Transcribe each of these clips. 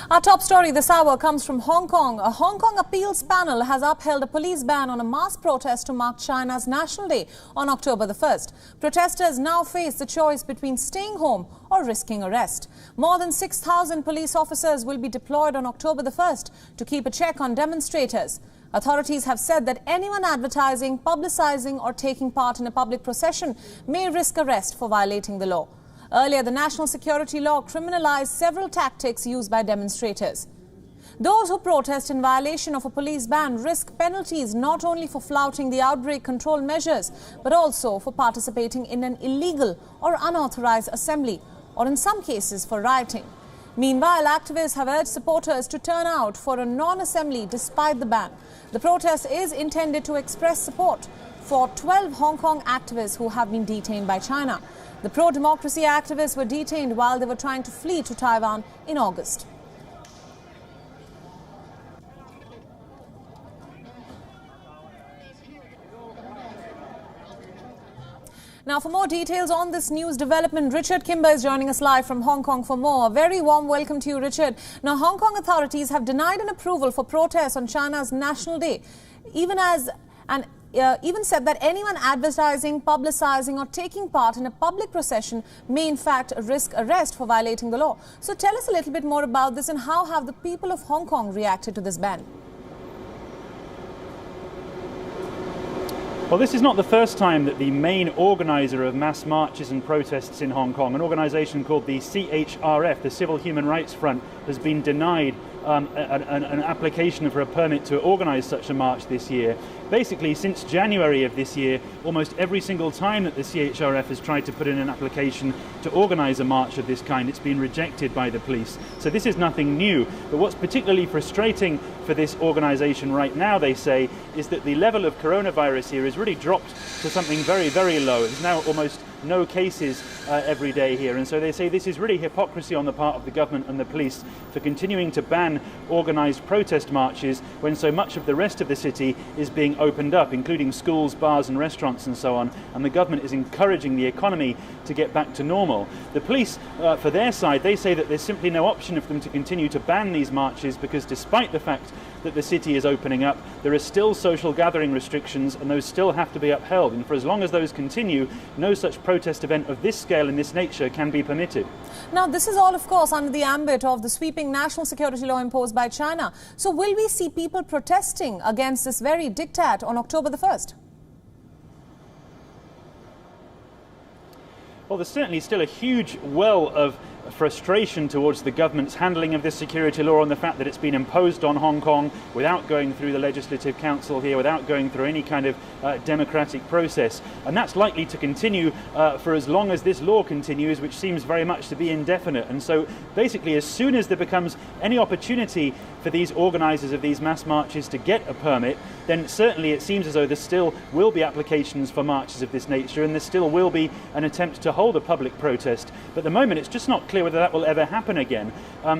Our top story this hour comes from Hong Kong. A Hong Kong appeals panel has upheld a police ban on a mass protest to mark China's National Day on October the 1st. Protesters now face the choice between staying home or risking arrest. More than 6,000 police officers will be deployed on October the 1st to keep a check on demonstrators. Authorities have said that anyone advertising, publicizing or taking part in a public procession may risk arrest for violating the law. Earlier, the national security law criminalized several tactics used by demonstrators. Those who protest in violation of a police ban risk penalties not only for flouting the outbreak control measures, but also for participating in an illegal or unauthorized assembly, or in some cases for rioting. Meanwhile, activists have urged supporters to turn out for a non-assembly despite the ban. The protest is intended to express support for 12 Hong Kong activists who have been detained by China. The pro-democracy activists were detained while they were trying to flee to Taiwan in August. Now, for more details on this news development, Richard Kimber is joining us live from Hong Kong for more. A very warm welcome to you, Richard. Now, Hong Kong authorities have denied an approval for protests on China's National Day, even said that anyone advertising, publicizing or taking part in a public procession may in fact risk arrest for violating the law. So tell us a little bit more about this, and how have the people of Hong Kong reacted to this ban? Well, this is not the first time that the main organiser of mass marches and protests in Hong Kong, an organisation called the CHRF, the Civil Human Rights Front, has been denied an application for a permit to organise such a march this year. Basically, since January of this year, almost every single time that the CHRF has tried to put in an application to organise a march of this kind, it's been rejected by the police. So this is nothing new. But what's particularly frustrating for this organisation right now, they say, is that the level of coronavirus here has really dropped to something very, very low. It's now almost no cases every day here, and so they say this is really hypocrisy on the part of the government and the police for continuing to ban organised protest marches when so much of the rest of the city is being opened up, including schools, bars and restaurants and so on, and the government is encouraging the economy to get back to normal. The police, for their side, they say that there's simply no option for them to continue to ban these marches because despite the fact that the city is opening up, there are still social gathering restrictions and those still have to be upheld, and for as long as those continue, no such protest event of this scale and this nature can be permitted. Now, this is all, of course, under the ambit of the sweeping national security law imposed by China. So will we see people protesting against this very diktat on October the 1st? Well, there's certainly still a huge well of frustration towards the government's handling of this security law and the fact that it's been imposed on Hong Kong without going through the Legislative Council here, without going through any kind of democratic process. And that's likely to continue for as long as this law continues, which seems very much to be indefinite. And so basically, as soon as there becomes any opportunity for these organisers of these mass marches to get a permit, then certainly it seems as though there still will be applications for marches of this nature and there still will be an attempt to hold a public protest. But at the moment, it's just not clear whether that will ever happen again.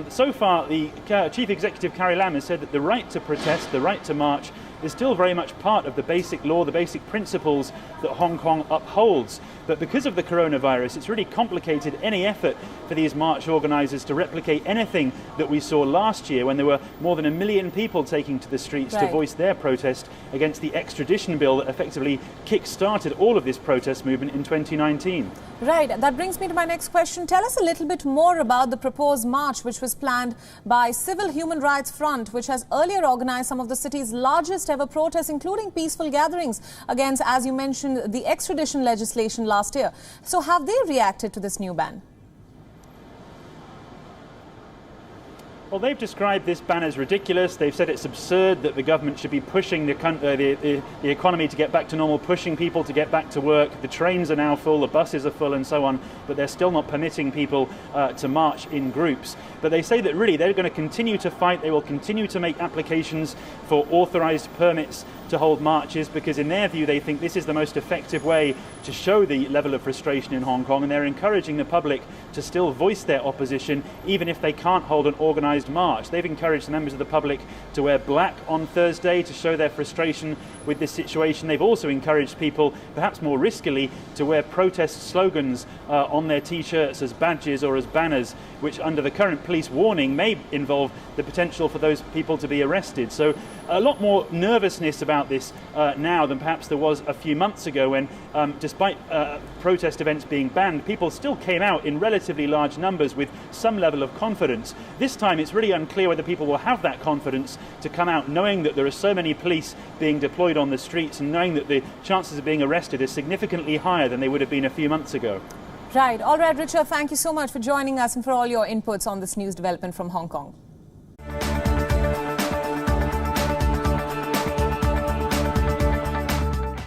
So far, the Chief Executive Carrie Lam has said that the right to protest, the right to march, is still very much part of the basic law, the basic principles that Hong Kong upholds. But because of the coronavirus, it's really complicated any effort for these march organisers to replicate anything that we saw last year when there were more than 1 million people taking to the streets to voice their protest against the extradition bill that effectively kick-started all of this protest movement in 2019. Right, that brings me to my next question. Tell us a little bit more about the proposed march which was planned by Civil Human Rights Front, which has earlier organised some of the city's largest ever protests, including peaceful gatherings against, as you mentioned, the extradition legislation last year. So have they reacted to this new ban? Well, they've described this ban as ridiculous. They've said it's absurd that the government should be pushing the economy to get back to normal, pushing people to get back to work. The trains are now full, the buses are full and so on, but they're still not permitting people to march in groups. But they say that really they're going to continue to fight. They will continue to make applications for authorised permits to hold marches because in their view they think this is the most effective way to show the level of frustration in Hong Kong, and they're encouraging the public to still voice their opposition even if they can't hold an organised organised march. They've encouraged members of the public to wear black on Thursday to show their frustration with this situation. They've also encouraged people, perhaps more riskily, to wear protest slogans on their t-shirts as badges or as banners, which under the current police warning may involve the potential for those people to be arrested. So a lot more nervousness about this now than perhaps there was a few months ago when, despite protest events being banned, people still came out in relatively large numbers with some level of confidence. This time it's really unclear whether people will have that confidence to come out knowing that there are so many police being deployed on the streets and knowing that the chances of being arrested are significantly higher than they would have been a few months ago. Right. All right, Richard, thank you so much for joining us and for all your inputs on this news development from Hong Kong.